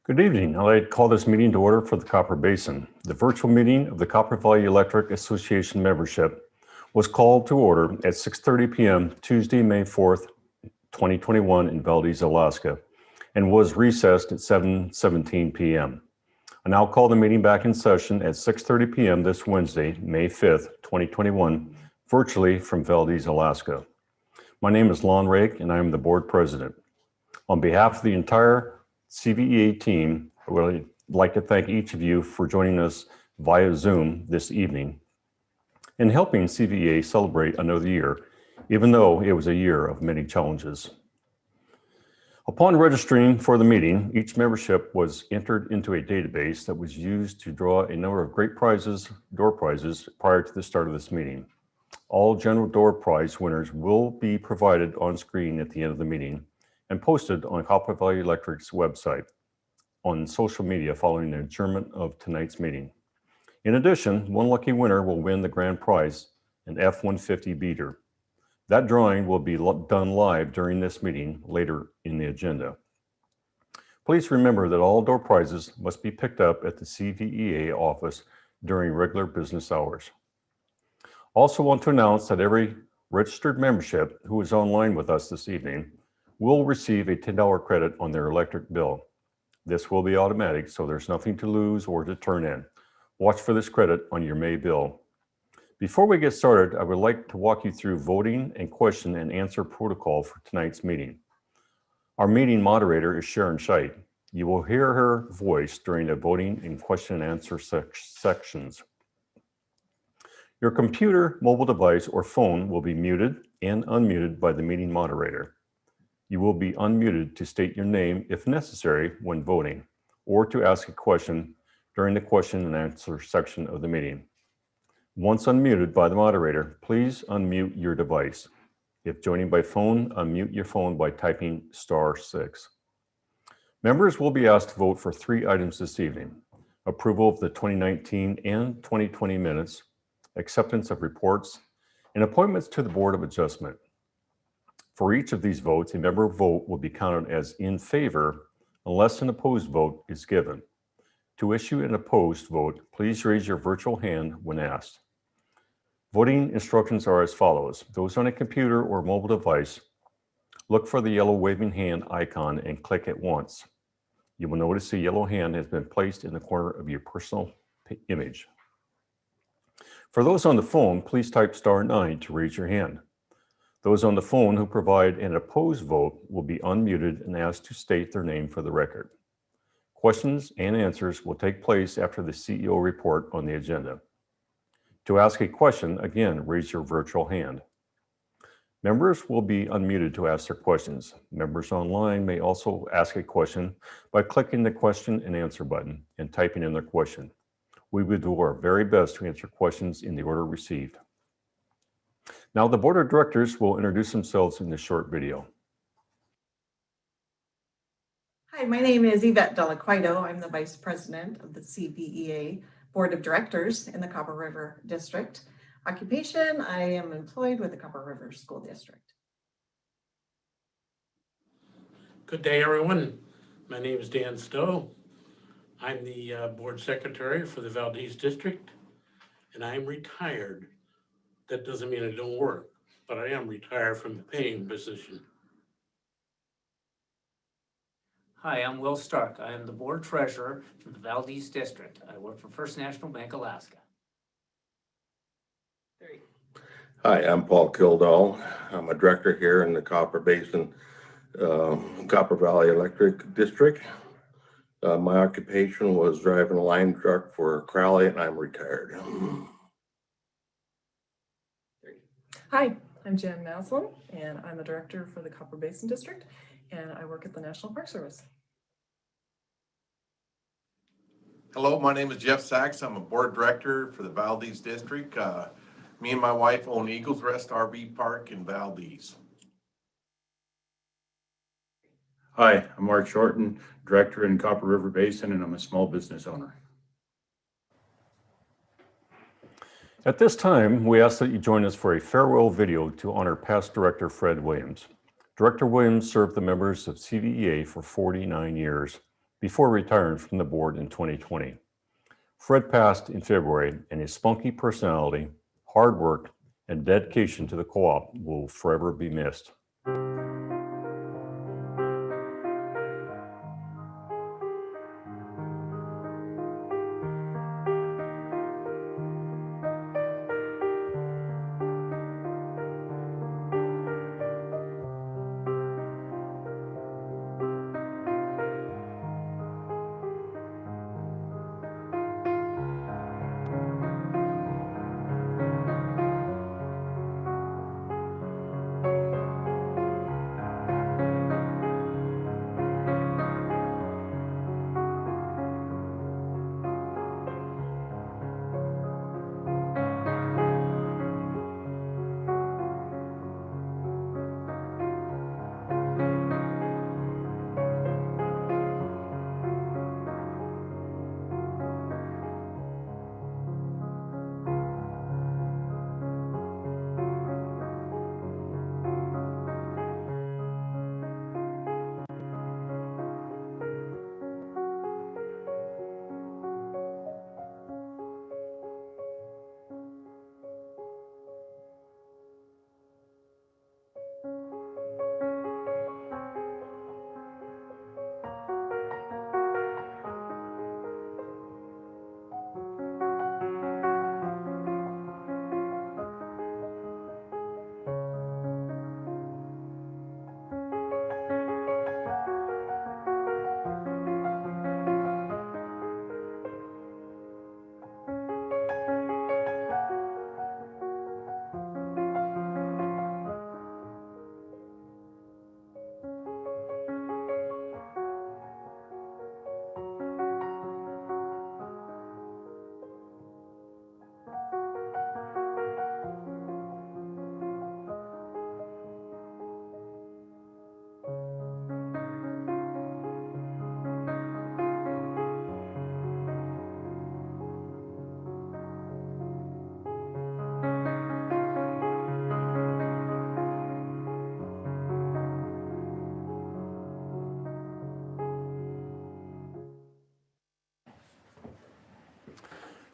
Good evening. I'd like to call this meeting to order for the Copper Basin. The virtual meeting of the Copper Valley Electric Association membership was called to order at 6:30 p.m. Tuesday, May 4th, 2021 in Valdez, Alaska, and was recessed at 7:17 p.m. I now call the meeting back in session at 6:30 p.m. this Wednesday, May 5th, 2021, virtually from Valdez, Alaska. My name is Lon Rake, and I am the board president. On behalf of the entire CVEA team, I would like to thank each of you for joining us via Zoom this evening and helping CVEA celebrate another year, even though it was a year of many challenges. Upon registering for the meeting, each membership was entered into a database that was used to draw a number of great prizes, door prizes, prior to the start of this meeting. All general door prize winners will be provided on screen at the end of the meeting and posted on Copper Valley Electric's website on social media following the adjournment of tonight's meeting. In addition, one lucky winner will win the grand prize, an F-150 beater. That drawing will be done live during this meeting later in the agenda. Please remember that all door prizes must be picked up at the CVEA office during regular business hours. Also want to announce that every registered membership who is online with us this evening will receive a $10 credit on their electric bill. This will be automatic, so there's nothing to lose or to turn in. Watch for this credit on your May bill. Before we get started, I would like to walk you through voting and question and answer protocol for tonight's meeting. Our meeting moderator is Sharon Scheidt. You will hear her voice during the voting and question and answer sections. Your computer, mobile device, or phone will be muted and unmuted by the meeting moderator. You will be unmuted to state your name if necessary when voting, or to ask a question during the question and answer section of the meeting. Once unmuted by the moderator, please unmute your device. If joining by phone, unmute your phone by typing *6. Members will be asked to vote for 3 items this evening: approval of the 2019 and 2020 minutes, acceptance of reports, and appointments to the Board of Adjustment. For each of these votes, a member vote will be counted as in favor unless an opposed vote is given. To issue an opposed vote, please raise your virtual hand when asked. Voting instructions are as follows. Those on a computer or mobile device, look for the yellow waving hand icon and click it once. You will notice a yellow hand has been placed in the corner of your personal image. For those on the phone, please type *9 to raise your hand. Those on the phone who provide an opposed vote will be unmuted and asked to state their name for the record. Questions and answers will take place after the CEO report on the agenda. To ask a question, again, raise your virtual hand. Members will be unmuted to ask their questions. Members online may also ask a question by clicking the question and answer button and typing in their question. We will do our very best to answer questions in the order received. Now, the Board of Directors will introduce themselves in this short video. Hi, my name is Yvette Delaquito. I'm the Vice President of the CVEA Board of Directors in the Copper River District. Occupation, I am employed with the Copper River School District. Good day, everyone. My name is Dan Stowe. I'm the Board Secretary for the Valdez District, and I'm retired. That doesn't mean I don't work, but I am retired from the paying position. Hi, I'm Will Stark. I am the Board Treasurer for the Valdez District. I work for First National Bank, Alaska. Hi, I'm Paul Kildall. I'm a director here in the Copper Basin, Copper Valley Electric District. My occupation was driving a line truck for Crowley, and I'm retired. Hi, I'm Jan Maslin, and I'm a director for the Copper Basin District, and I work at the National Park Service. Hello, my name is Jeff Sachs. I'm a board director for the Valdez District. Me and my wife own Eagles Rest RV Park in Valdez. Hi, I'm Mark Shorten, director in Copper River Basin, and I'm a small business owner. At this time, we ask that you join us for a farewell video to honor past director Fred Williams. Director Williams served the members of CVEA for 49 years before retiring from the board in 2020. Fred passed in February, and his spunky personality, hard work, and dedication to the co-op will forever be missed.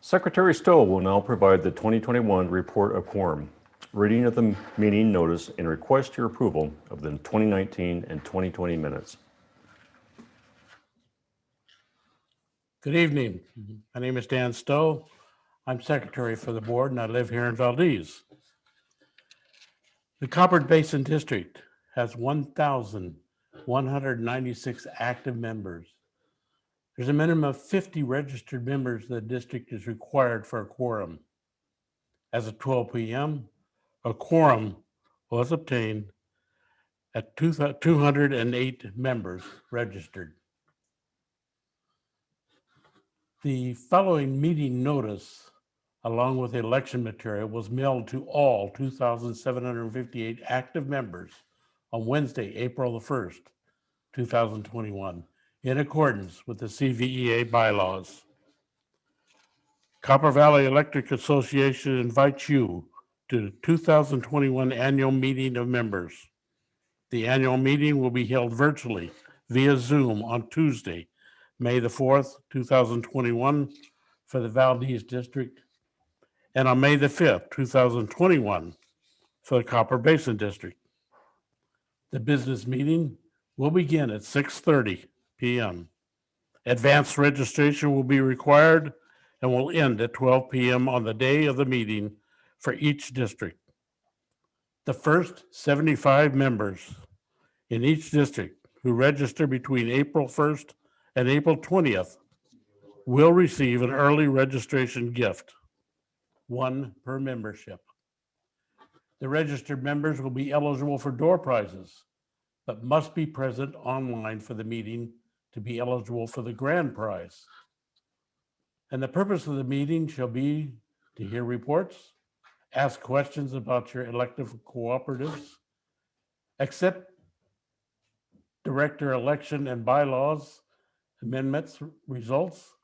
Secretary Stowe will now provide the 2021 report of quorum, reading of the meeting notice, and request your approval of the 2019 and 2020 minutes. Good evening. My name is Dan Stowe. I'm secretary for the board and I live here in Valdez. The Copper Basin District has 1,196 active members. There's a minimum of 50 registered members the district is required for a quorum. As of 12 p.m., a quorum was obtained at 208 members registered. The following meeting notice, along with the election material, was mailed to all 2,758 active members on Wednesday, April the 1st, 2021, in accordance with the CVEA bylaws. Copper Valley Electric Association invites you to the 2021 annual meeting of members. The annual meeting will be held virtually via Zoom on Tuesday, May the 4th, 2021 for the Valdez District, and on May the 5th, 2021 for the Copper Basin District. The business meeting will begin at 6:30 p.m. Advanced registration will be required and will end at 12 p.m. on the day of the meeting for each district. The first 75 members in each district who register between April 1st and April 20th will receive an early registration gift, one per membership. The registered members will be eligible for door prizes, but must be present online for the meeting to be eligible for the grand prize. And the purpose of the meeting shall be to hear reports, ask questions about your elective cooperatives, accept director election and bylaws amendments results,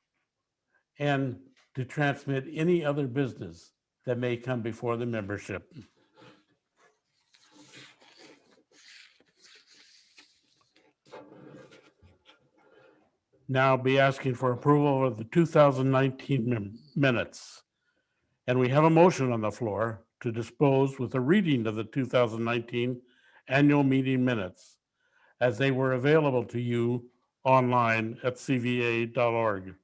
and to transmit any other business that may come before the membership. now be asking for approval of the 2019 minutes. And we have a motion on the floor to dispose with a reading of the 2019 annual meeting minutes as they were available to you online at cva.org.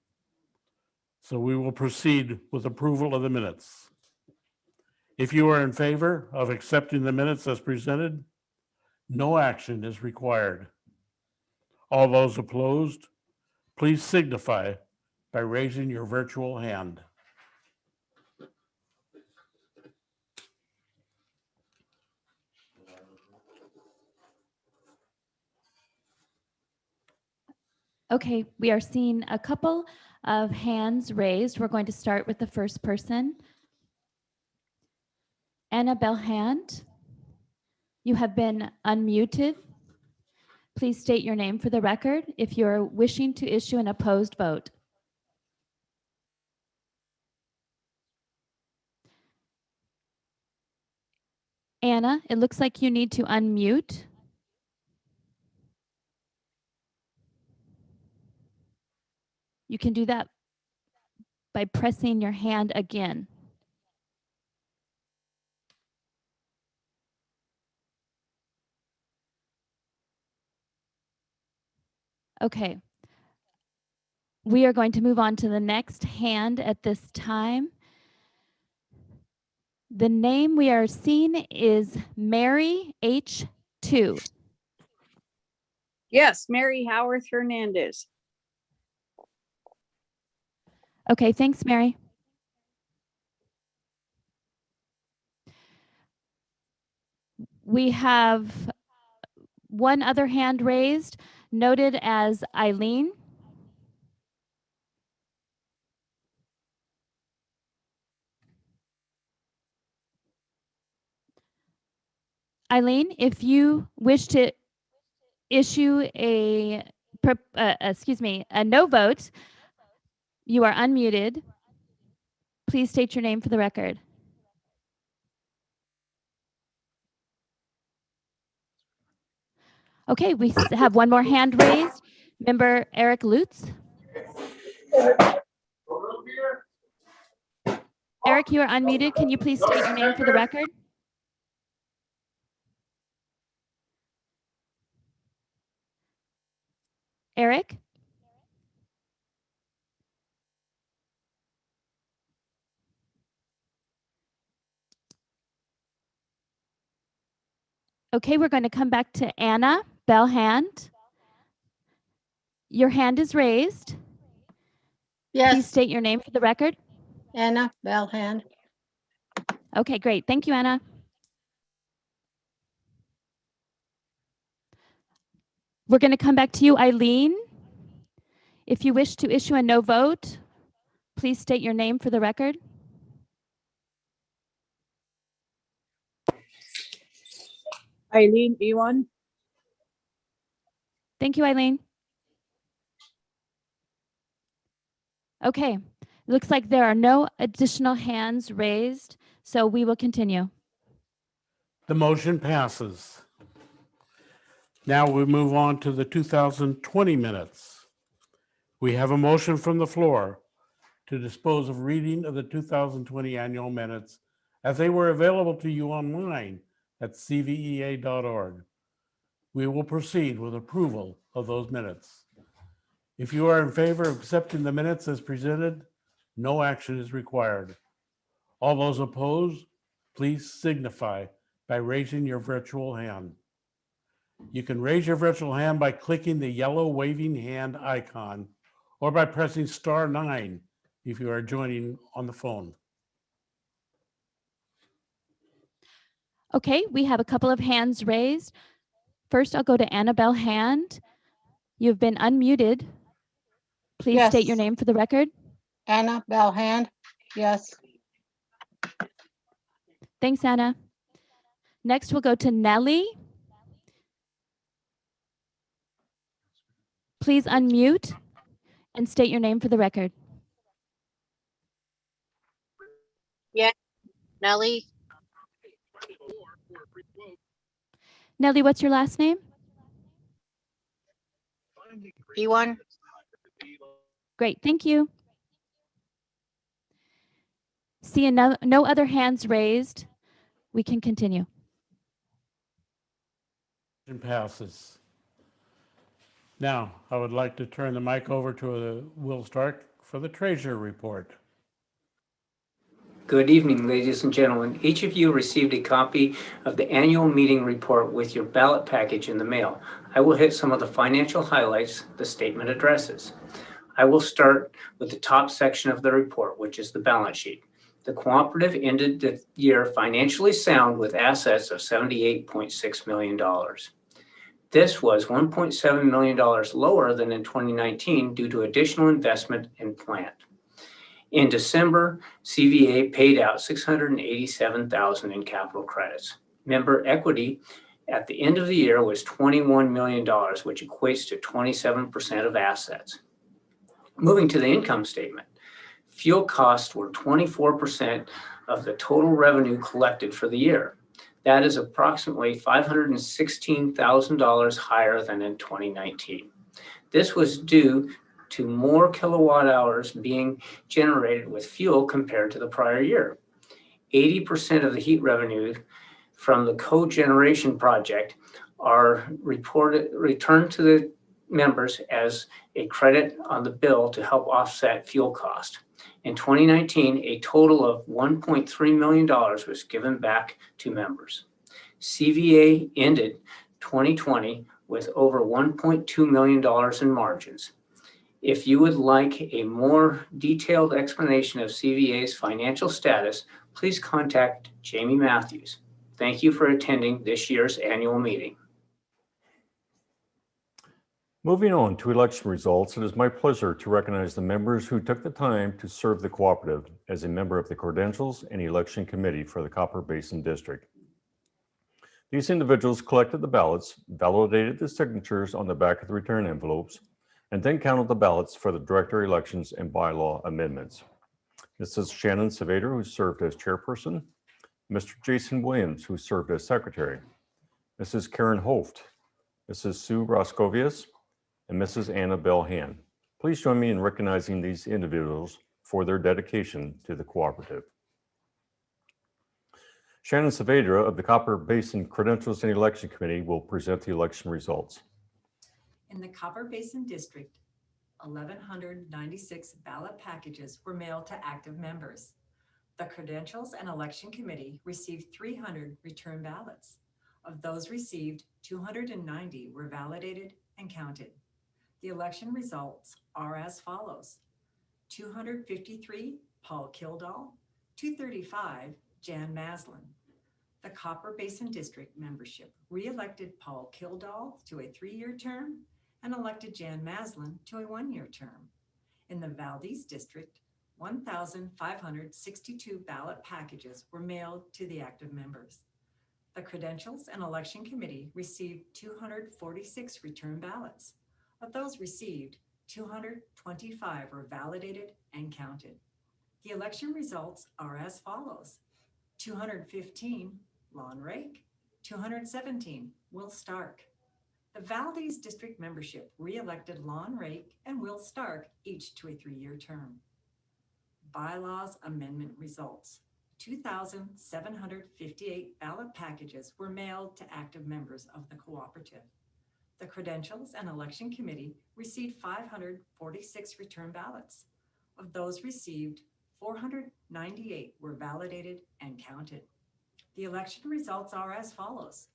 So we will proceed with approval of the minutes. If you are in favor of accepting the minutes as presented, no action is required. All those opposed, please signify by raising your virtual hand. Okay, we are seeing a couple of hands raised. We're going to start with the first person. Annabelle Hand, you have been unmuted. Please state your name for the record if you're wishing to issue an opposed vote. Anna, it looks like you need to unmute. You can do that by pressing your hand again. Okay. We are going to move on to the next hand at this time. The name we are seeing is Mary H2. Yes, Mary Howarth Hernandez. Okay, thanks, Mary. We have one other hand raised, noted as Eileen. Eileen, if you wish to issue a no vote, you are unmuted. Please state your name for the record. Okay, we have one more hand raised. Member Eric Lutz. Eric, you are unmuted. Can you please state your name for the record? Eric? Okay, we're going to come back to Anna Bell Hand. Your hand is raised. Yes. Please state your name for the record. Anna Bell Hand. Okay, great. Thank you, Anna. We're going to come back to you, Eileen. If you wish to issue a no vote, please state your name for the record. Eileen Ewan. Thank you, Eileen. Okay, looks like there are no additional hands raised, so we will continue. The motion passes. Now we move on to the 2020 minutes. We have a motion from the floor to dispose of reading of the 2020 annual minutes as they were available to you online at cvea.org. We will proceed with approval of those minutes. If you are in favor of accepting the minutes as presented, no action is required. All those opposed, please signify by raising your virtual hand. You can raise your virtual hand by clicking the yellow waving hand icon or by pressing *9 if you are joining on the phone. Okay, we have a couple of hands raised. First, I'll go to Annabelle Hand. You've been unmuted. Please Yes. state your name for the record. Anna Bell Hand. Yes. Thanks, Anna. Next, we'll go to Nellie. Please unmute and state your name for the record. Nellie. Nellie, what's your last name? Ewan. Great, thank you. Seeing no other hands raised, we can continue. Motion passes. Now, I would like to turn the mic over to Will Stark for the treasurer report. Good evening, ladies and gentlemen. Each of you received a copy of the annual meeting report with your ballot package in the mail. I will hit some of the financial highlights, the statement addresses. I will start with the top section of the report, which is the balance sheet. The cooperative ended the year financially sound with assets of $78.6 million. This was $1.7 million lower than in 2019 due to additional investment in plant. In December, CVEA paid out $687,000 in capital credits. Member equity at the end of the year was $21 million, which equates to 27% of assets. Moving to the income statement, fuel costs were 24% of the total revenue collected for the year. That is approximately $516,000 higher than in 2019. This was due to more kilowatt hours being generated with fuel compared to the prior year. 80% of the heat revenue from the cogeneration project are returned to the members as a credit on the bill to help offset fuel cost. In 2019, a total of $1.3 million was given back to members. CVEA ended 2020 with over $1.2 million in margins. If you would like a more detailed explanation of CVEA's financial status, please contact Jamie Matthews. Thank you for attending this year's annual meeting. Moving on to election results, it is my pleasure to recognize the members who took the time to serve the cooperative as a member of the Credentials and Election Committee for the Copper Basin District. These individuals collected the ballots, validated the signatures on the back of the return envelopes, and then counted the ballots for the director elections and bylaw amendments. Mrs. Shannon Savader, who served as chairperson, Mr. Jason Williams, who served as secretary, Mrs. Karen Hoft, Mrs. Sue Roscovius, and Mrs. Anna Belhan. Please join me in recognizing these individuals for their dedication to the cooperative. Shannon Saavedra of the Copper Basin Credentials and Election Committee will present the election results. In the Copper Basin District, 1,196 ballot packages were mailed to active members. The Credentials and Election Committee received 300 return ballots. Of those received, 290 were validated and counted. The election results are as follows: 253, Paul Kildall; 235, Jan Maslin. The Copper Basin District membership re-elected Paul Kildall to a 3-year term and elected Jan Maslin to a 1-year term. In the Valdez District, 1,562 ballot packages were mailed to the active members. The Credentials and Election Committee received 246 return ballots. Of those received, 225 were validated and counted. The election results are as follows: 215, Lon Rake; 217, Will Stark. The Valdez District membership re-elected Lon Rake and Will Stark, each to a 3-year term. Bylaws amendment results: 2,758 ballot packages were mailed to active members of the cooperative. The Credentials and Election Committee received 546 return ballots. Of those received, 498 were validated and counted. The election results are as follows: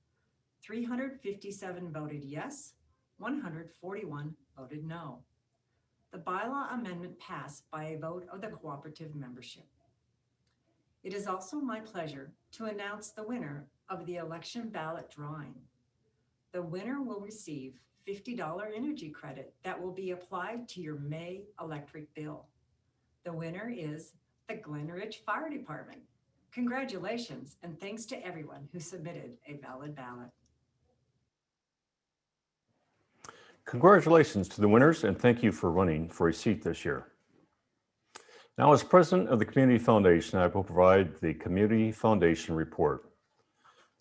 357 voted yes, 141 voted no. The bylaw amendment passed by a vote of the cooperative membership. It is also my pleasure to announce the winner of the election ballot drawing. The winner will receive $50 energy credit that will be applied to your May electric bill. The winner is the Glen Ridge Fire Department. Congratulations, and thanks to everyone who submitted a valid ballot. Congratulations to the winners, and thank you for running for a seat this year. Now, as president of the Community Foundation, I will provide the Community Foundation report.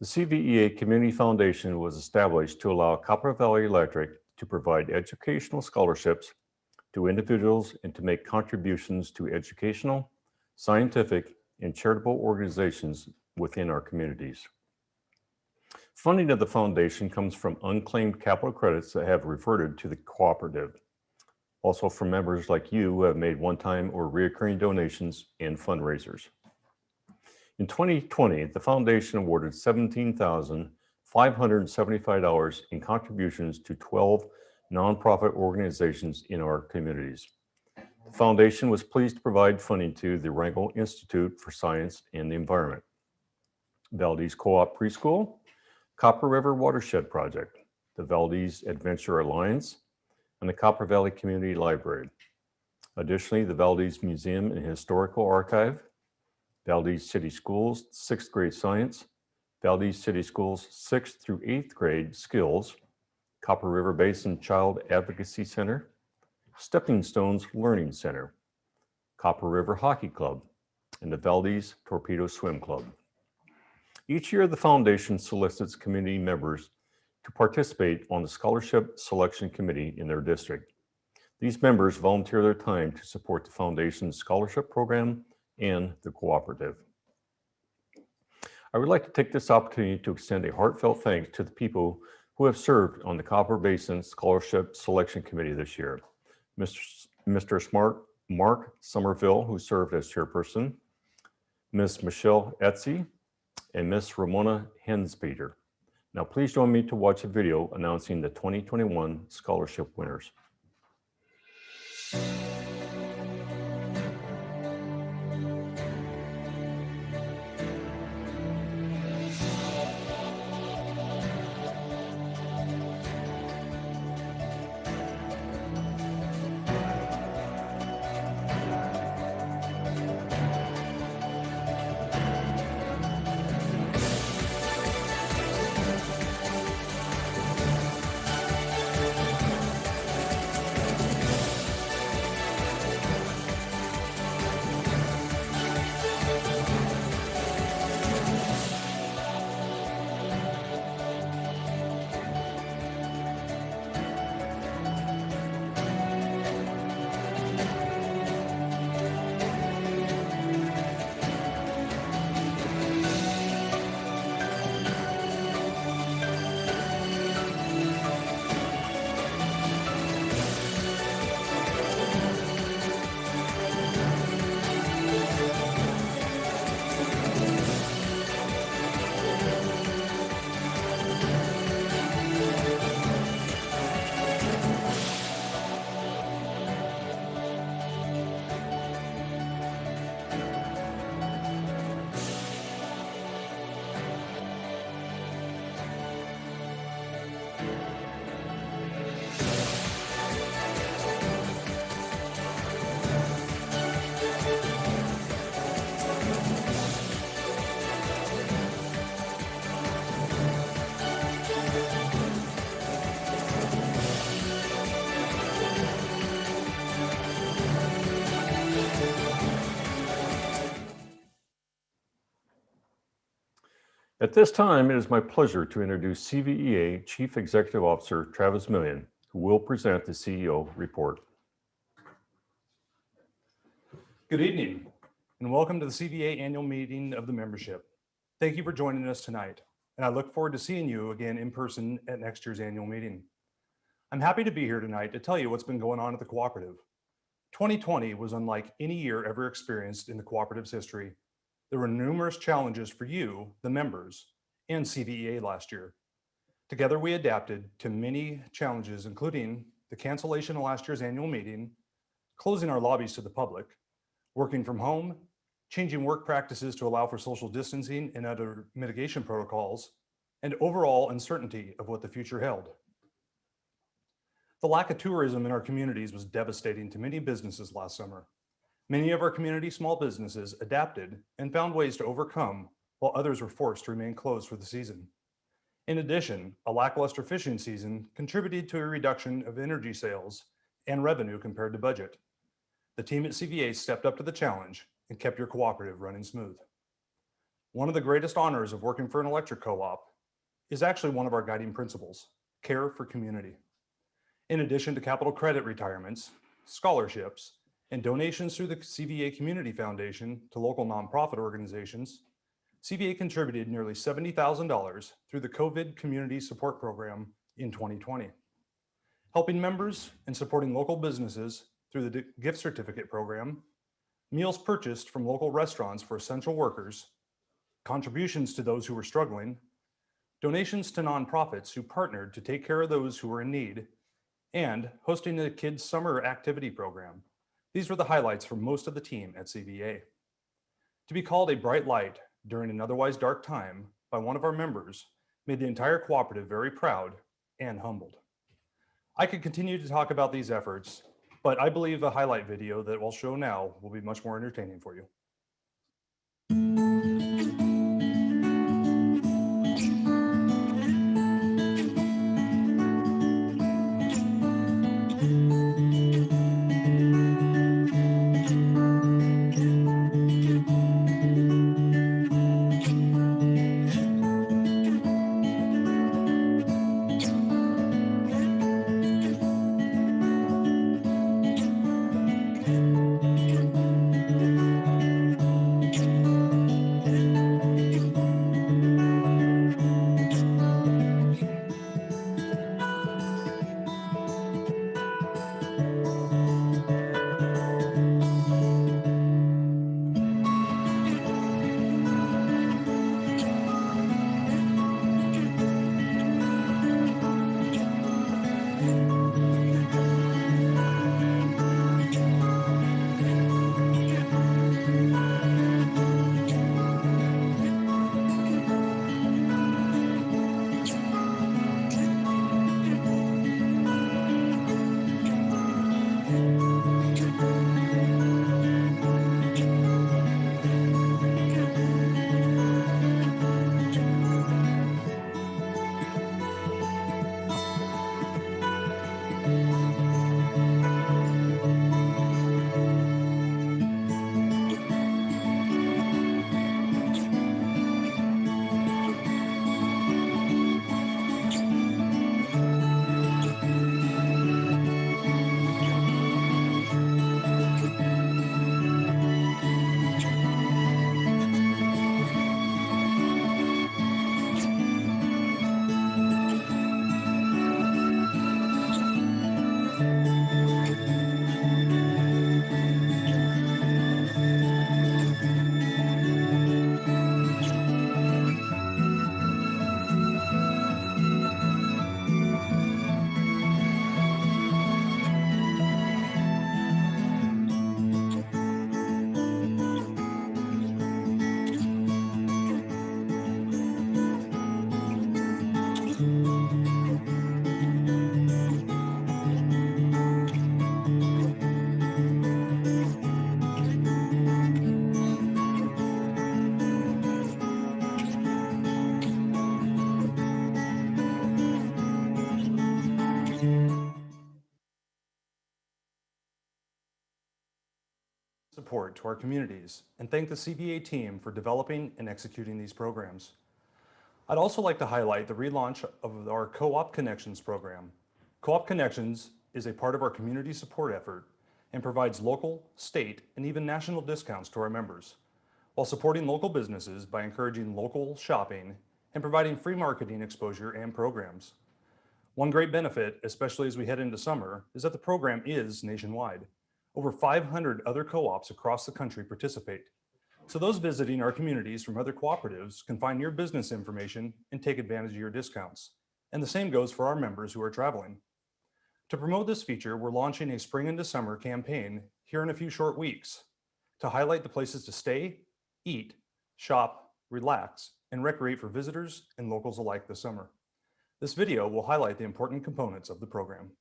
The CVEA Community Foundation was established to allow Copper Valley Electric to provide educational scholarships to individuals and to make contributions to educational, scientific, and charitable organizations within our communities. Funding of the foundation comes from unclaimed capital credits that have reverted to the cooperative. Also from members like you who have made one-time or recurring donations and fundraisers. In 2020, the foundation awarded $17,575 in contributions to 12 nonprofit organizations in our communities. The foundation was pleased to provide funding to the Wrangell Institute for Science and the Environment, Valdez Co-op Preschool, Copper River Watershed Project, the Valdez Adventure Alliance, and the Copper Valley Community Library. Additionally, the Valdez Museum and Historical Archive, Valdez City Schools 6th grade science, Valdez City Schools 6th through 8th grade skills, Copper River Basin Child Advocacy Center, Stepping Stones Learning Center, Copper River Hockey Club, and the Valdez Torpedo Swim Club. Each year, the foundation solicits community members to participate on the Scholarship Selection Committee in their district. These members volunteer their time to support the foundation's scholarship program and the cooperative. I would like to take this opportunity to extend a heartfelt thanks to the people who have served on the Copper Basin Scholarship Selection Committee this year. Mr. Mark Somerville, who served as chairperson, Ms. Michelle Etsy, and Ms. Ramona Henspeter. Now please join me to watch a video announcing the 2021 scholarship winners. At this time, it is my pleasure to introduce CVEA Chief Executive Officer Travis Millian, who will present the CEO report. Good evening, and welcome to the CVEA annual meeting of the membership. Thank you for joining us tonight, and I look forward to seeing you again in person at next year's annual meeting. I'm happy to be here tonight to tell you what's been going on at the cooperative. 2020 was unlike any year ever experienced in the cooperative's history. There were numerous challenges for you, the members, and CVEA last year. Together, we adapted to many challenges, including the cancellation of last year's annual meeting, closing our lobbies to the public, working from home, changing work practices to allow for social distancing and other mitigation protocols, and overall uncertainty of what the future held. The lack of tourism in our communities was devastating to many businesses last summer. Many of our community small businesses adapted and found ways to overcome, while others were forced to remain closed for the season. In addition, a lackluster fishing season contributed to a reduction of energy sales and revenue compared to budget. The team at CVEA stepped up to the challenge and kept your cooperative running smooth. One of the greatest honors of working for an electric co-op is actually one of our guiding principles, care for community. In addition to capital credit retirements, scholarships, and donations through the CVEA Community Foundation to local nonprofit organizations, CVEA contributed nearly $70,000 through the COVID Community Support Program in 2020, helping members and supporting local businesses through the gift certificate program, meals purchased from local restaurants for essential workers, contributions to those who were struggling, donations to nonprofits who partnered to take care of those who were in need, and hosting a kids' summer activity program. These were the highlights for most of the team at CVEA. To be called a bright light during an otherwise dark time by one of our members made the entire cooperative very proud and humbled. I could continue to talk about these efforts, but I believe the highlight video that we'll show now will be much more entertaining for you. Support to our communities and thank the CVEA team for developing and executing these programs. I'd also like to highlight the relaunch of our Co-op Connections program. Co-op Connections is a part of our community support effort and provides local, state, and even national discounts to our members, while supporting local businesses by encouraging local shopping and providing free marketing exposure and programs. One great benefit, especially as we head into summer, is that the program is nationwide. Over 500 other co-ops across the country participate. So those visiting our communities from other cooperatives can find your business information and take advantage of your discounts. And the same goes for our members who are traveling. To promote this feature, we're launching a spring into summer campaign here in a few short weeks to highlight the places to stay, eat, shop, relax, and recreate for visitors and locals alike this summer. This video will highlight the important components of the program.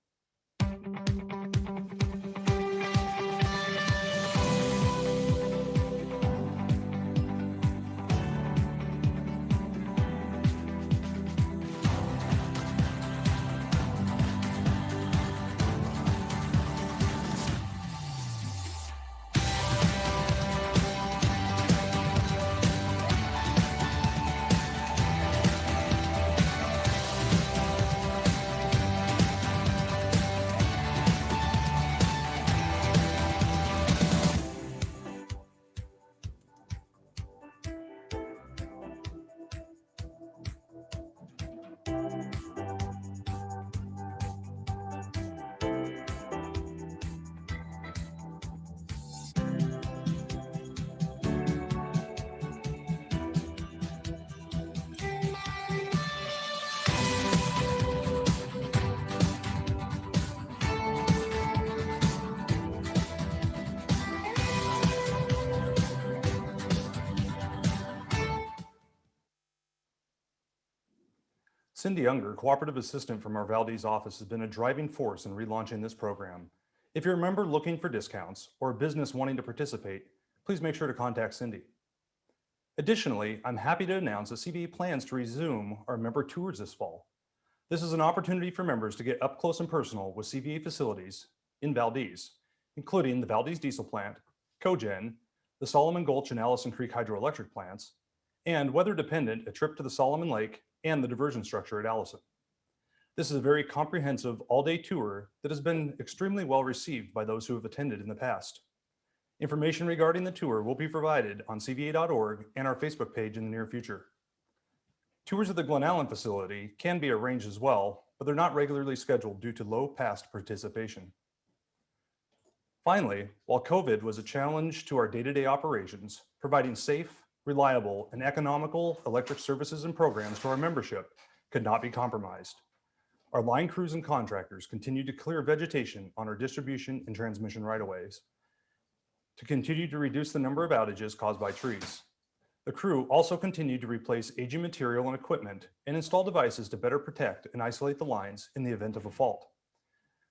Cindy Unger, cooperative assistant from our Valdez office, has been a driving force in relaunching this program. If you're a member looking for discounts or a business wanting to participate, please make sure to contact Cindy. Additionally, I'm happy to announce that CVEA plans to resume our member tours this fall. This is an opportunity for members to get up close and personal with CVEA facilities in Valdez, including the Valdez Diesel Plant, Cogen, the Solomon Gulch and Allison Creek hydroelectric plants, and weather dependent, a trip to the Solomon Lake and the diversion structure at Allison. This is a very comprehensive all-day tour that has been extremely well received by those who have attended in the past. Information regarding the tour will be provided on cva.org and our Facebook page in the near future. Tours of the Glen Allen facility can be arranged as well, but they're not regularly scheduled due to low past participation. Finally, while COVID was a challenge to our day-to-day operations, providing safe, reliable, and economical electric services and programs to our membership could not be compromised. Our line crews and contractors continued to clear vegetation on our distribution and transmission right-of-ways to continue to reduce the number of outages caused by trees. The crew also continued to replace aging material and equipment and install devices to better protect and isolate the lines in the event of a fault.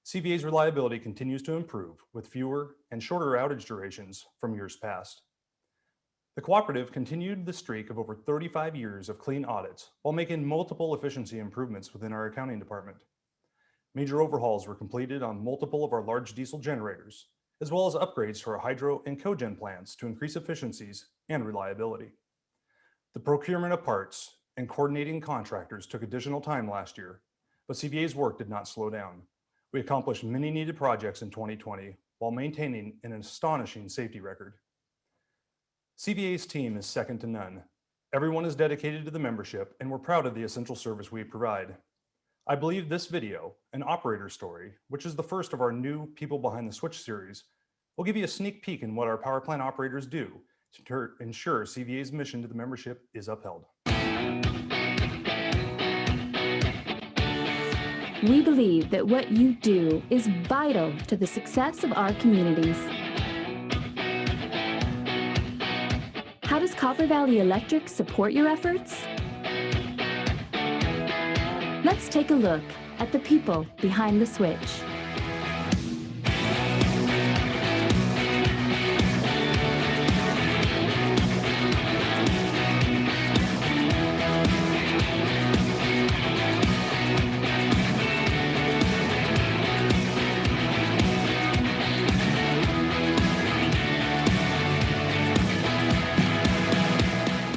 CVEA's reliability continues to improve with fewer and shorter outage durations from years past. The cooperative continued the streak of over 35 years of clean audits while making multiple efficiency improvements within our accounting department. Major overhauls were completed on multiple of our large diesel generators, as well as upgrades to our hydro and cogen plants to increase efficiencies and reliability. The procurement of parts and coordinating contractors took additional time last year, but CVEA's work did not slow down. We accomplished many needed projects in 2020 while maintaining an astonishing safety record. CVEA's team is second to none. Everyone is dedicated to the membership, and we're proud of the essential service we provide. I believe this video, an operator story, which is the first of our new People Behind the Switch series, will give you a sneak peek in what our power plant operators do to ensure CVEA's mission to the membership is upheld. We believe that what you do is vital to the success of our communities. How does Copper Valley Electric support your efforts? Let's take a look at the people behind the switch.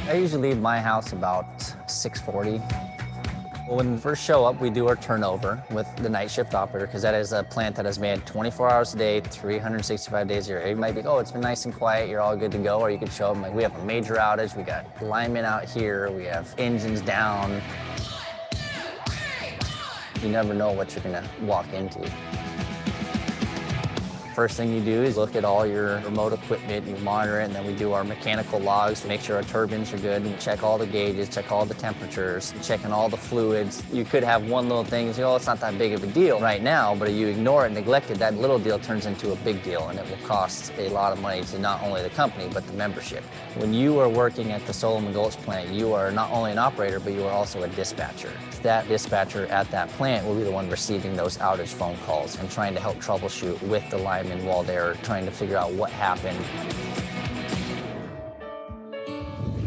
I usually leave my house about 6:40. When we first show up, we do our turnover with the night shift operator because that is a plant that is manned 24 hours a day, 365 days a year. It might be, oh, it's been nice and quiet, you're all good to go, or you could show up like, we have a major outage, we got linemen out here, we have engines down. You never know what you're gonna walk into. First thing you do is look at all your remote equipment, you monitor it, and then we do our mechanical logs to make sure our turbines are good, and check all the gauges, check all the temperatures, checking all the fluids. You could have one little thing, you say, oh, it's not that big of a deal right now, but if you ignore it, neglect it, that little deal turns into a big deal, and it will cost a lot of money to not only the company, but the membership. When you are working at the Solomon Gulch plant, you are not only an operator, but you are also a dispatcher. That dispatcher at that plant will be the one receiving those outage phone calls and trying to help troubleshoot with the linemen while they're trying to figure out what happened.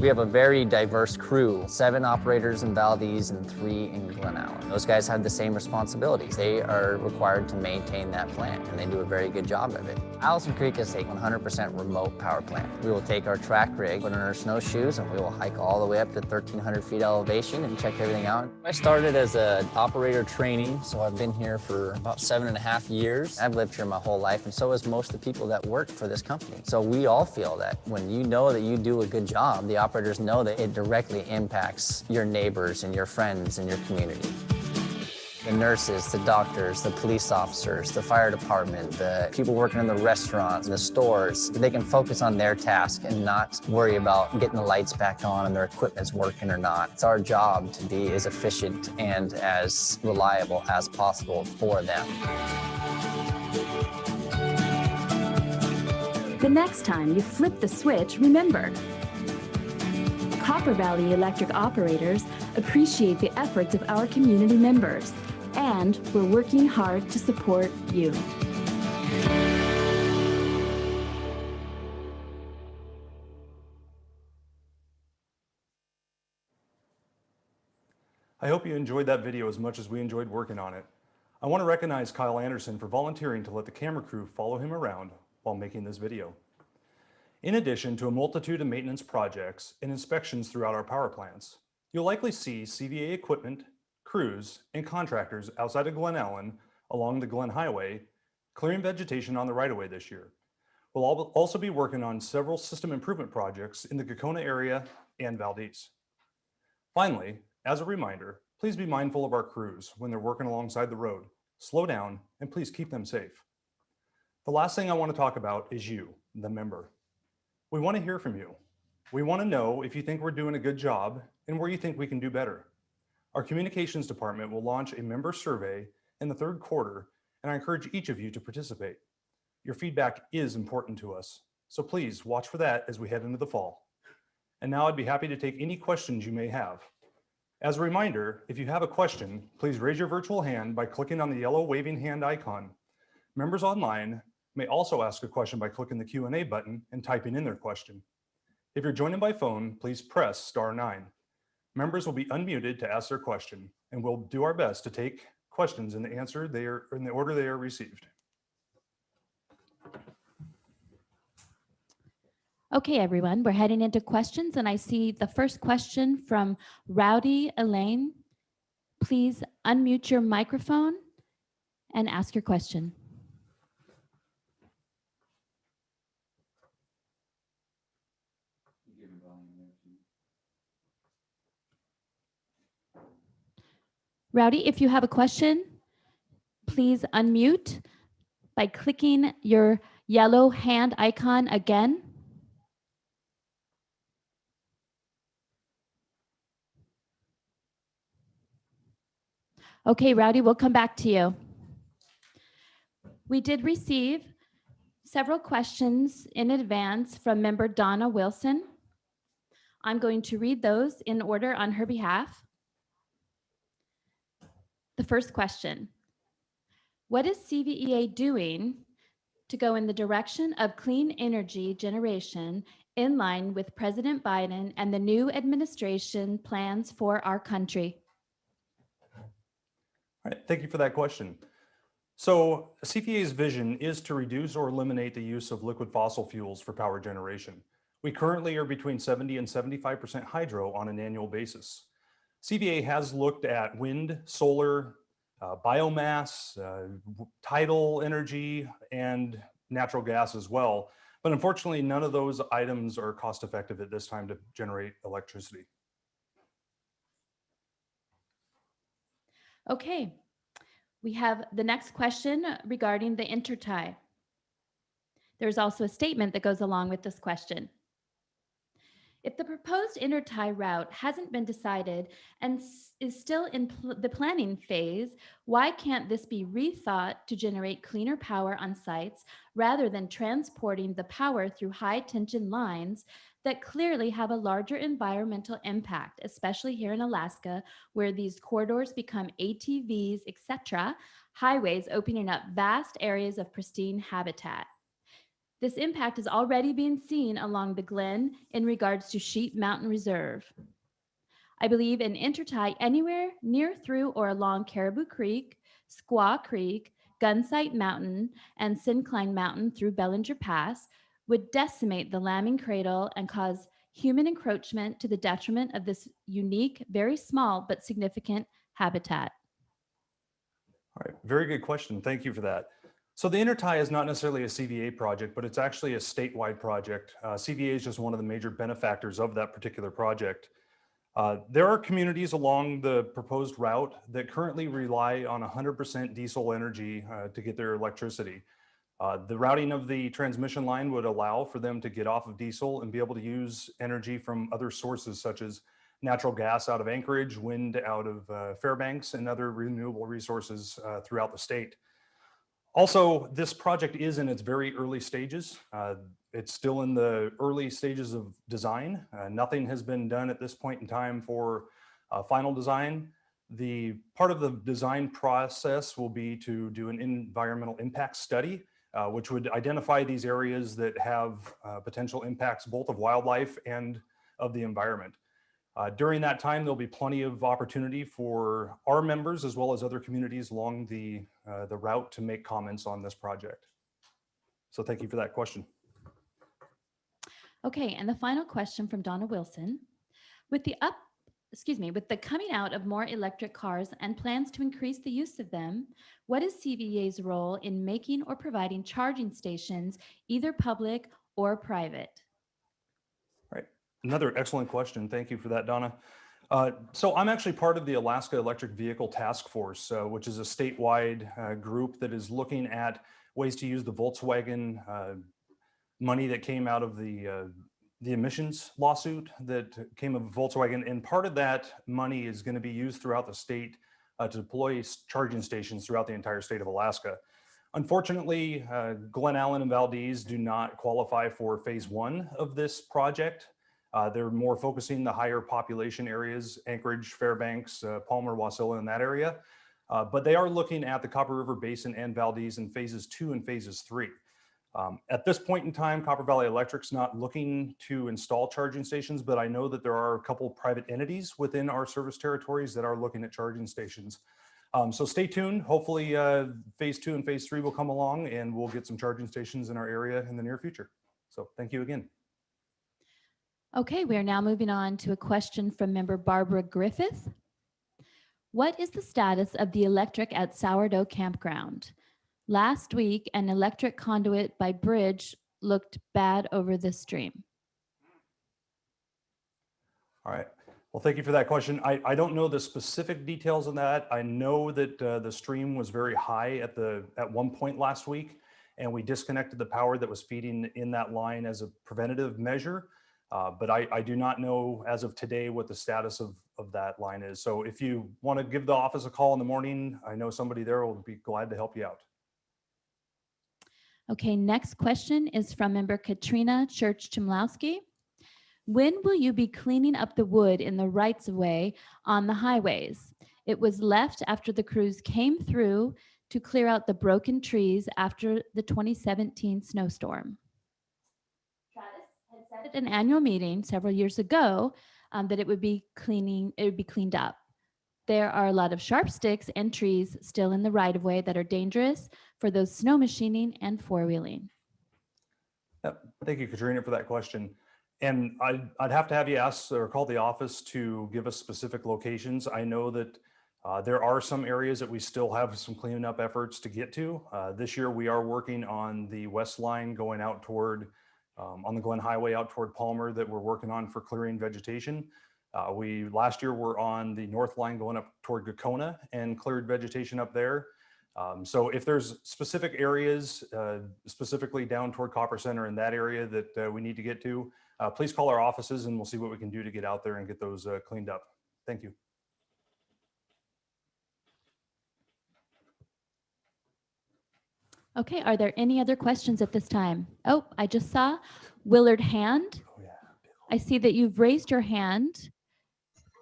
We have a very diverse crew, 7 operators in Valdez and 3 in Glen Allen. Those guys have the same responsibilities. They are required to maintain that plant, and they do a very good job of it. Allison Creek is a 100% remote power plant. We will take our track rig, put on our snowshoes, and we will hike all the way up to 1,300 feet elevation and check everything out. I started as an operator trainee, so I've been here for about 7.5 years. I've lived here my whole life, and so has most of the people that work for this company. So we all feel that when you know that you do a good job, the operators know that it directly impacts your neighbors and your friends and your community. The nurses, the doctors, the police officers, the fire department, the people working in the restaurants and the stores, they can focus on their task and not worry about getting the lights back on and their equipment's working or not. It's our job to be as efficient and as reliable as possible for them. The next time you flip the switch, remember, Copper Valley Electric operators appreciate the efforts of our community members, and we're working hard to support you. I hope you enjoyed that video as much as we enjoyed working on it. I want to recognize Kyle Anderson for volunteering to let the camera crew follow him around while making this video. In addition to a multitude of maintenance projects and inspections throughout our power plants, you'll likely see CVEA equipment, crews, and contractors outside of Glen Ellen along the Glen Highway clearing vegetation on the right-of-way this year. We'll also be working on several system improvement projects in the Gacona area and Valdez. Finally, as a reminder, please be mindful of our crews when they're working alongside the road. Slow down and please keep them safe. The last thing I want to talk about is you, the member. We want to hear from you. We want to know if you think we're doing a good job and where you think we can do better. Our communications department will launch a member survey in the third quarter, and I encourage each of you to participate. Your feedback is important to us, so please watch for that as we head into the fall. And now I'd be happy to take any questions you may have. As a reminder, if you have a question, please raise your virtual hand by clicking on the yellow waving hand icon. Members online may also ask a question by clicking the Q&A button and typing in their question. If you're joining by phone, please press *9. Members will be unmuted to ask their question, and we'll do our best to take questions in the order they are received. Okay, everyone, we're heading into questions, and I see the first question from Rowdy Elaine. Please unmute your microphone and ask your question. Rowdy, if you have a question, please unmute by clicking your yellow hand icon again. Okay, Rowdy, we'll come back to you. We did receive several questions in advance from member Donna Wilson. I'm going to read those in order on her behalf. The first question: what is CVEA doing to go in the direction of clean energy generation in line with President Biden and the new administration plans for our country? All right, thank you for that question. So CVEA's vision is to reduce or eliminate the use of liquid fossil fuels for power generation. We currently are between 70 and 75% hydro on an annual basis. CVEA has looked at wind, solar, biomass, tidal energy, and natural gas as well. But unfortunately, none of those items are cost effective at this time to generate electricity. Okay, we have the next question regarding the intertie. There's also a statement that goes along with this question. If the proposed intertie route hasn't been decided and is still in the planning phase, why can't this be rethought to generate cleaner power on sites rather than transporting the power through high tension lines that clearly have a larger environmental impact, especially here in Alaska, where these corridors become ATVs, etc., highways opening up vast areas of pristine habitat? This impact is already being seen along the Glen in regards to Sheep Mountain Reserve. I believe an intertie anywhere near, through, or along Caribou Creek, Squaw Creek, Gunsight Mountain, and Syncline Mountain through Bellinger Pass would decimate the lambing cradle and cause human encroachment to the detriment of this unique, very small but significant habitat. All right, very good question. Thank you for that. So the intertie is not necessarily a CVEA project, but it's actually a statewide project. CVEA is just one of the major benefactors of that particular project. There are communities along the proposed route that currently rely on 100% diesel energy to get their electricity. The routing of the transmission line would allow for them to get off of diesel and be able to use energy from other sources such as natural gas out of Anchorage, wind out of Fairbanks, and other renewable resources throughout the state. Also, this project is in its very early stages. It's still in the early stages of design. Nothing has been done at this point in time for final design. The part of the design process will be to do an environmental impact study, which would identify these areas that have potential impacts both of wildlife and of the environment. During that time, there'll be plenty of opportunity for our members as well as other communities along the route to make comments on this project. So thank you for that question. Okay, and the final question from Donna Wilson. With the coming out of more electric cars and plans to increase the use of them, what is CVEA's role in making or providing charging stations, either public or private? Right. Another excellent question. Thank you for that, Donna. So I'm actually part of the Alaska Electric Vehicle Task Force, which is a statewide group that is looking at ways to use the Volkswagen money that came out of the emissions lawsuit that came of Volkswagen. And part of that money is going to be used throughout the state to deploy charging stations throughout the entire state of Alaska. Unfortunately, Glen Allen and Valdez do not qualify for phase 1 of this project. They're more focusing the higher population areas, Anchorage, Fairbanks, Palmer, Wasilla, in that area. But they are looking at the Copper River Basin and Valdez in phases 2 and phases 3. At this point in time, Copper Valley Electric's not looking to install charging stations, but I know that there are a couple private entities within our service territories that are looking at charging stations. So stay tuned. Hopefully phase 2 and phase 3 will come along and we'll get some charging stations in our area in the near future. So thank you again. Okay, we are now moving on to a question from member Barbara Griffith. What is the status of the electric at Sourdough Campground? Last week, an electric conduit by bridge looked bad over the stream. All right. Well, thank you for that question. I don't know the specific details on that. I know that the stream was very high at one point last week, and we disconnected the power that was feeding in that line as a preventative measure. But I do not know as of today what the status of that line is. So if you want to give the office a call in the morning, I know somebody there will be glad to help you out. Okay, next question is from member Katrina Church-Chmlowski. When will you be cleaning up the wood in the rights of way on the highways? It was left after the crews came through to clear out the broken trees after the 2017 snowstorm. Travis had said at an annual meeting several years ago that it would be cleaned up. There are a lot of sharp sticks and trees still in the right of way that are dangerous for those snow machining and four-wheeling. Yep. Thank you, Katrina, for that question. And I'd have to have you ask or call the office to give us specific locations. I know that there are some areas that we still have some cleaning up efforts to get to. This year, we are working on the west line going out toward, on the Glen Highway out toward Palmer that we're working on for clearing vegetation. Last year were on the north line going up toward Gakona and cleared vegetation up there. So if there's specific areas, specifically down toward Copper Center in that area that we need to get to, please call our offices and we'll see what we can do to get out there and get those cleaned up. Thank you. Okay, are there any other questions at this time? Oh, I just saw Willard hand. Oh, yeah. I see that you've raised your hand.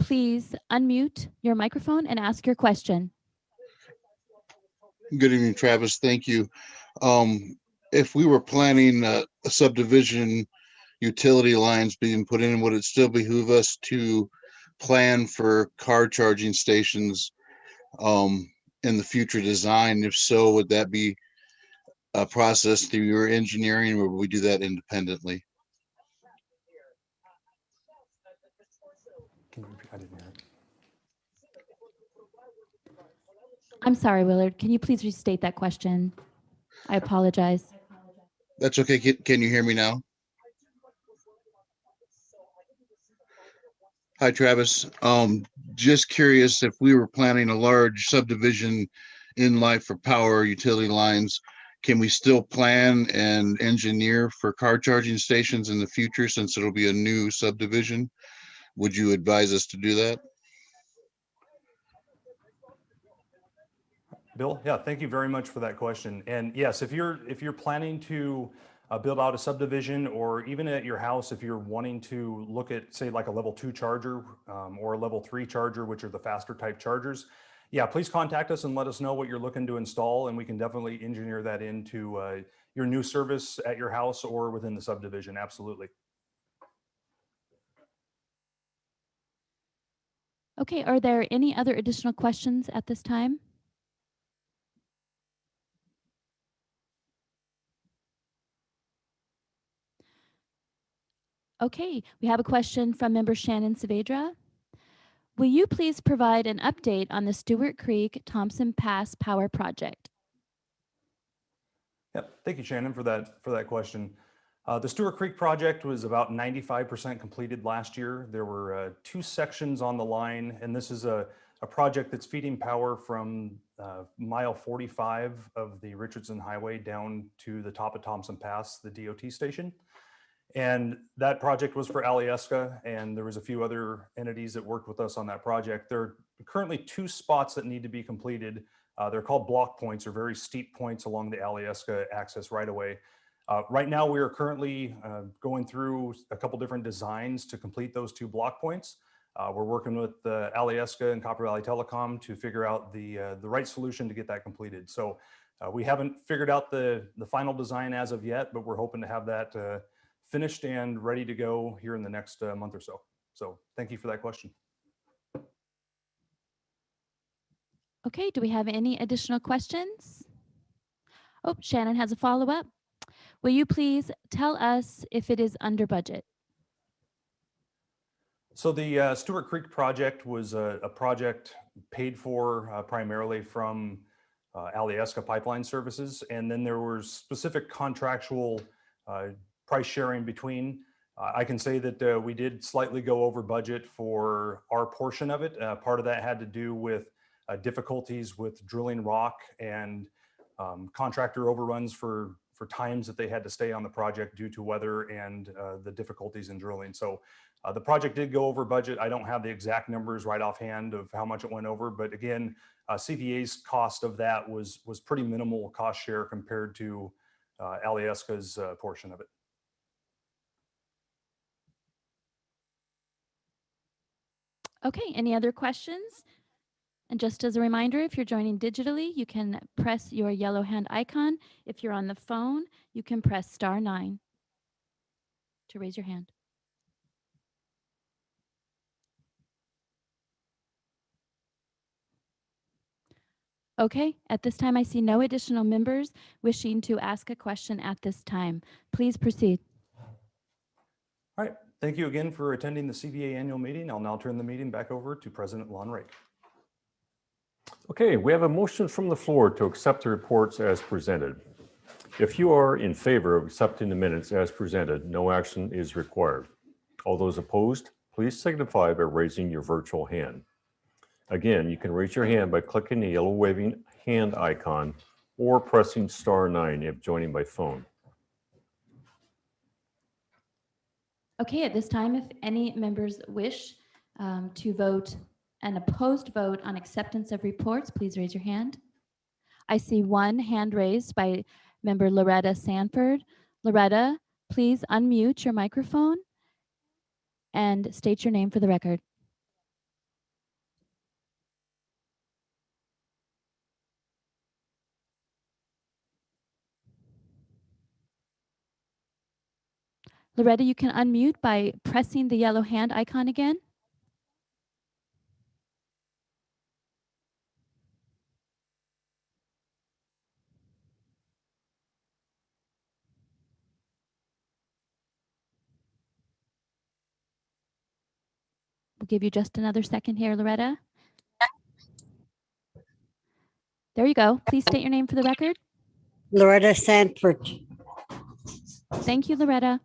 Please unmute your microphone and ask your question. Good evening, Travis. Thank you. If we were planning a subdivision, utility lines being put in, would it still behoove us to plan for car charging stations in the future design? If so, would that be a process through your engineering, or would we do that independently? I didn't hear it. I'm sorry, Willard. Can you please restate that question? I apologize. That's okay. Can you hear me now? Hi, Travis. Just curious, if we were planning a large subdivision in life for power utility lines, can we still plan and engineer for car charging stations in the future since it'll be a new subdivision? Would you advise us to do that? Bill, yeah, thank you very much for that question. And yes, if you're planning to build out a subdivision, or even at your house, if you're wanting to look at, say, like a level 2 charger or a level 3 charger, which are the faster type chargers, yeah, please contact us and let us know what you're looking to install, and we can definitely engineer that into your new service at your house or within the subdivision. Absolutely. Okay, are there any other additional questions at this time? Okay, we have a question from member Shannon Saavedra. Will you please provide an update on the Stewart Creek Thompson Pass Power Project? Yep. Thank you, Shannon, for that question. The Stewart Creek project was about 95% completed last year. There were 2 sections on the line, and this is a project that's feeding power from mile 45 of the Richardson Highway down to the top of Thompson Pass, the DOT station. And that project was for Alyeska, and there was a few other entities that worked with us on that project. There are currently 2 spots that need to be completed. They're called block points, or very steep points along the Alyeska access right away. Right now, we are currently going through a couple different designs to complete those 2 block points. We're working with Alyeska and Copper Valley Telecom to figure out the right solution to get that completed. So we haven't figured out the final design as of yet, but we're hoping to have that finished and ready to go here in the next month or so. So thank you for that question. Okay, do we have any additional questions? Oh, Shannon has a follow-up. Will you please tell us if it is under budget? So the Stewart Creek project was a project paid for primarily from Alyeska Pipeline Services, and then there were specific contractual price sharing between. I can say that we did slightly go over budget for our portion of it. Part of that had to do with difficulties with drilling rock and contractor overruns for times that they had to stay on the project due to weather and the difficulties in drilling. So the project did go over budget. I don't have the exact numbers right offhand of how much it went over, but again, CVEA's cost of that was pretty minimal cost share compared to Alyeska's portion of it. Okay, any other questions? And just as a reminder, if you're joining digitally, you can press your yellow hand icon. If you're on the phone, you can press *9 to raise your hand. Okay, at this time, I see no additional members wishing to ask a question at this time. Please proceed. All right, thank you again for attending the CVEA annual meeting. I'll now turn the meeting back over to President Lon Rake. Okay, we have a motion from the floor to accept the reports as presented. If you are in favor of accepting the minutes as presented, no action is required. All those opposed, please signify by raising your virtual hand. Again, you can raise your hand by clicking the yellow waving hand icon or pressing *9 if joining by phone. Okay, at this time, if any members wish to vote an opposed vote on acceptance of reports, please raise your hand. I see one hand raised by member Loretta Sanford. Loretta, please unmute your microphone and state your name for the record. Loretta, you can unmute by pressing the yellow hand icon again. We'll give you just another second here, Loretta. There you go. Please state your name for the record. Loretta Sanford. Thank you, Loretta.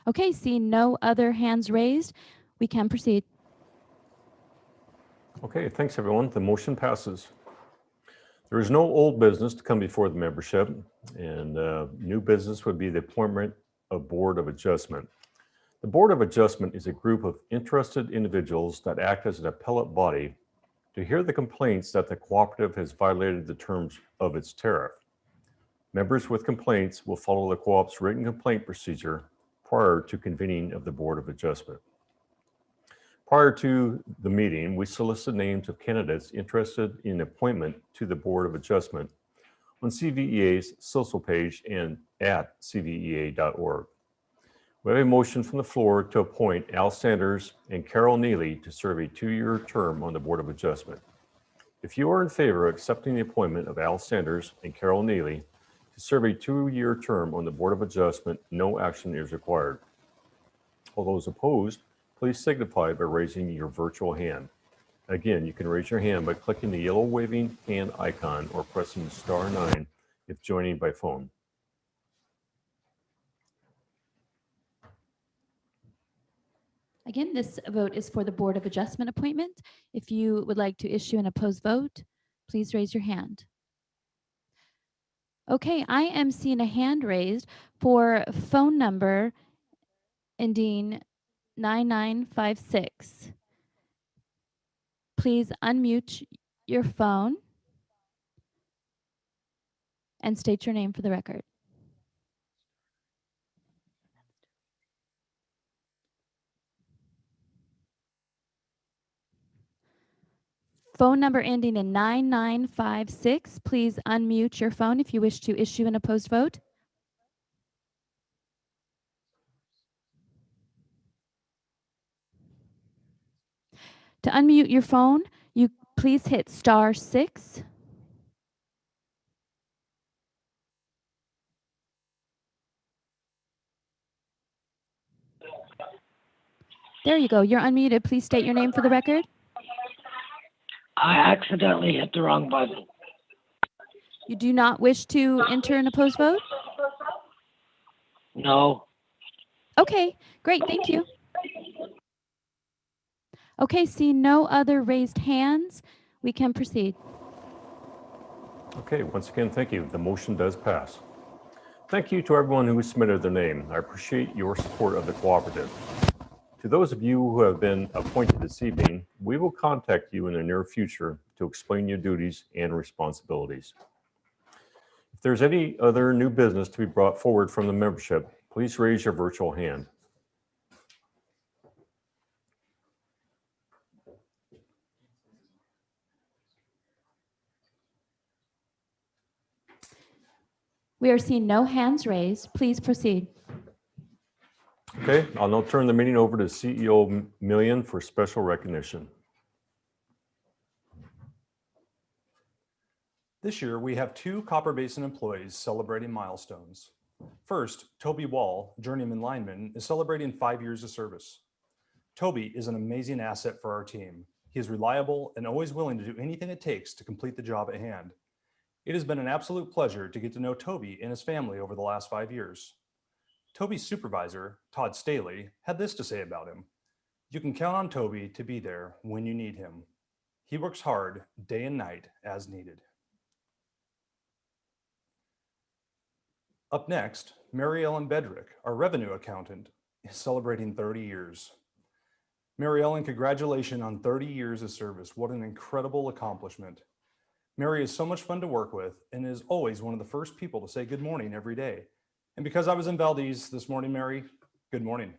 Okay, seeing no other hands raised, we can proceed. Okay, thanks everyone. The motion passes. There is no old business to come before the membership, and new business would be the appointment of Board of Adjustment. The Board of Adjustment is a group of interested individuals that act as an appellate body to hear the complaints that the cooperative has violated the terms of its tariff. Members with complaints will follow the co-op's written complaint procedure prior to convening of the Board of Adjustment. Prior to the meeting, we solicit names of candidates interested in appointment to the Board of Adjustment on CVEA's social page and at cvea.org. We have a motion from the floor to appoint Al Sanders and Carol Neely to serve a 2-year term on the Board of Adjustment. If you are in favor of accepting the appointment of Al Sanders and Carol Neely to serve a 2-year term on the Board of Adjustment, no action is required. All those opposed, please signify by raising your virtual hand. Again, you can raise your hand by clicking the yellow waving hand icon or pressing *9 if joining by phone. Again, this vote is for the Board of Adjustment appointment. If you would like to issue an opposed vote, please raise your hand. Okay, I am seeing a hand raised for phone number ending 9956. Please unmute your phone and state your name for the record. Phone number ending in 9956. Please unmute your phone if you wish to issue an opposed vote. To unmute your phone, you please hit *6. There you go. You're unmuted. Please state your name for the record. I accidentally hit the wrong button. You do not wish to enter an opposed vote? No. Okay, great. Thank you. Okay, seeing no other raised hands, we can proceed. Okay, once again, thank you. The motion does pass. Thank you to everyone who submitted their name. I appreciate your support of the cooperative. To those of you who have been appointed this evening, we will contact you in the near future to explain your duties and responsibilities. If there's any other new business to be brought forward from the membership, please raise your virtual hand. We are seeing no hands raised. Please proceed. Okay, I'll now turn the meeting over to CEO Million for special recognition. This year, we have 2 Copper Basin employees celebrating milestones. First, Toby Wall, journeyman lineman, is celebrating 5 years of service. Toby is an amazing asset for our team. He is reliable and always willing to do anything it takes to complete the job at hand. It has been an absolute pleasure to get to know Toby and his family over the last 5 years. Toby's supervisor, Todd Staley, had this to say about him. You can count on Toby to be there when you need him. He works hard day and night as needed. Up next, Mary Ellen Bedrick, our revenue accountant, is celebrating 30 years. Mary Ellen, congratulations on 30 years of service. What an incredible accomplishment. Mary is so much fun to work with and is always one of the first people to say good morning every day. And because I was in Valdez this morning, Mary, good morning.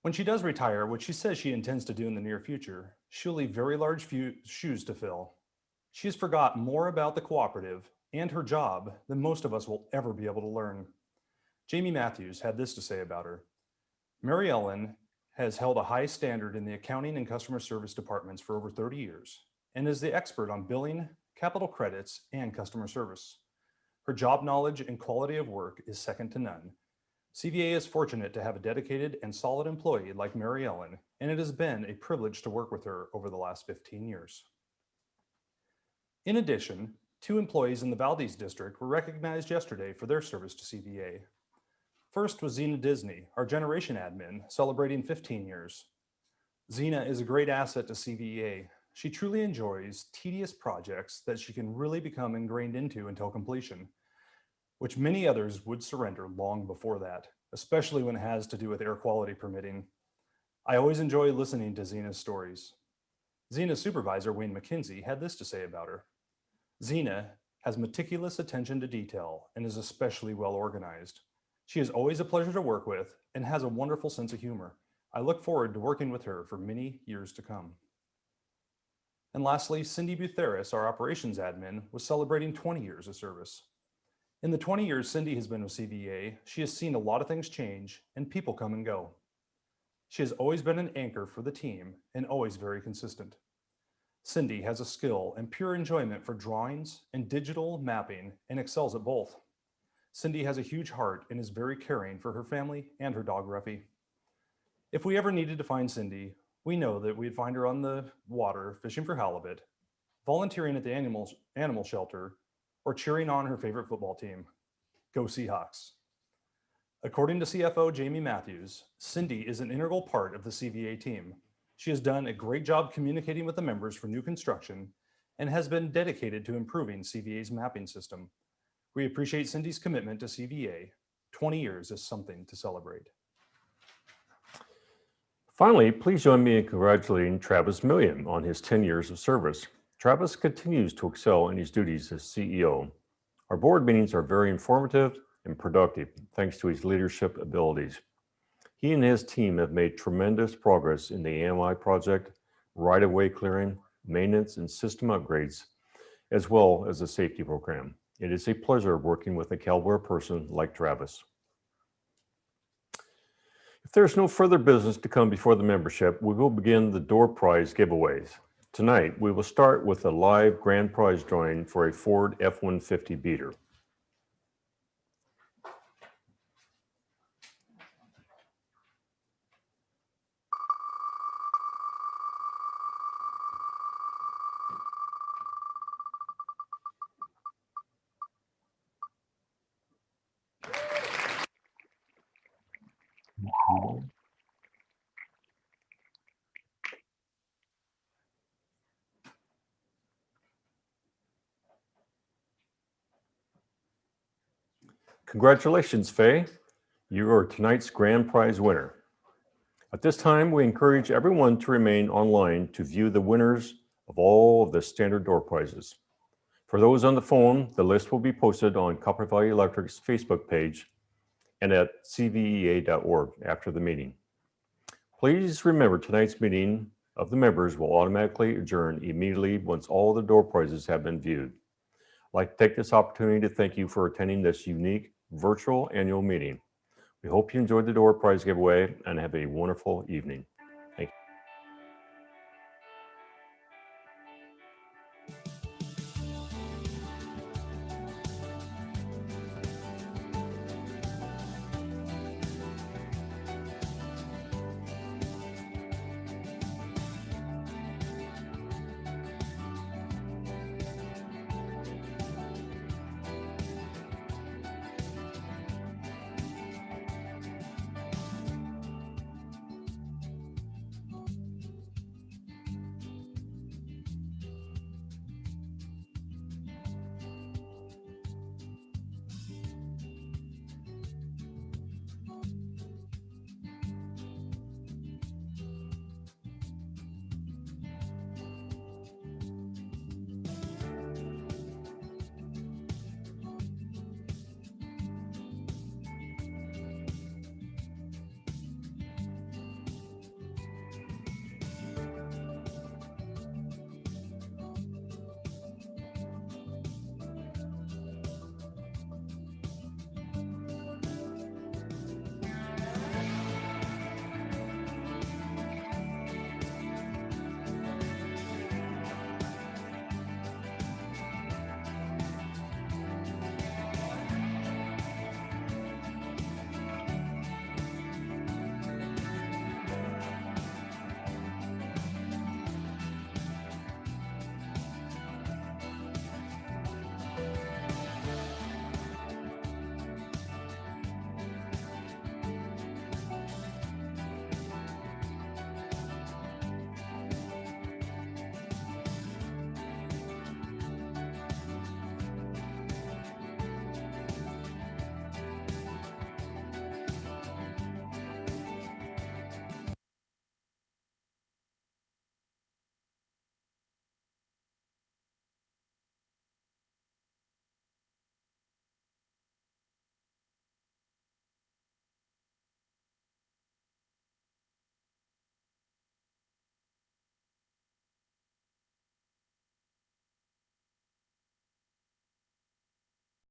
When she does retire, which she says she intends to do in the near future, she'll leave very large shoes to fill. She has forgotten more about the cooperative and her job than most of us will ever be able to learn. Jamie Matthews had this to say about her. Mary Ellen has held a high standard in the accounting and customer service departments for over 30 years and is the expert on billing, capital credits, and customer service. Her job knowledge and quality of work is second to none. CVEA is fortunate to have a dedicated and solid employee like Mary Ellen, and it has been a privilege to work with her over the last 15 years. In addition, 2 employees in the Valdez district were recognized yesterday for their service to CVEA. First was Zena Disney, our generation admin, celebrating 15 years. Zena is a great asset to CVEA. She truly enjoys tedious projects that she can really become ingrained into until completion, which many others would surrender long before that, especially when it has to do with air quality permitting. I always enjoy listening to Zena's stories. Zena's supervisor, Wayne McKenzie, had this to say about her. Zena has meticulous attention to detail and is especially well organized. She is always a pleasure to work with and has a wonderful sense of humor. I look forward to working with her for many years to come. And lastly, Cindy Butheris, our operations admin, was celebrating 20 years of service. In the 20 years Cindy has been with CVEA, she has seen a lot of things change and people come and go. She has always been an anchor for the team and always very consistent. Cindy has a skill and pure enjoyment for drawings and digital mapping and excels at both. Cindy has a huge heart and is very caring for her family and her dog Ruffy. If we ever needed to find Cindy, we know that we'd find her on the water fishing for halibut, volunteering at the animal shelter, or cheering on her favorite football team. Go Seahawks. According to CFO Jamie Matthews, Cindy is an integral part of the CVA team. She has done a great job communicating with the members for new construction and has been dedicated to improving CVA's mapping system. We appreciate Cindy's commitment to CVA. 20 years is something to celebrate. Finally, please join me in congratulating Travis Millian on his 10 years of service. Travis continues to excel in his duties as CEO. Our board meetings are very informative and productive thanks to his leadership abilities. He and his team have made tremendous progress in the AMI project, right-of-way clearing, maintenance, and system upgrades, as well as the safety program. It is a pleasure working with a caliber person like Travis. If there's no further business to come before the membership, we will begin the door prize giveaways. Tonight, we will start with a live grand prize drawing for a Ford F-150 beater. Congratulations, Faye. You are tonight's grand prize winner. At this time, we encourage everyone to remain online to view the winners of all of the standard door prizes. For those on the phone, the list will be posted on Copper Valley Electric's Facebook page and at cvea.org after the meeting. Please remember tonight's meeting of the members will automatically adjourn immediately once all the door prizes have been viewed. I'd like to take this opportunity to thank you for attending this unique virtual annual meeting. We hope you enjoyed the door prize giveaway and have a wonderful evening.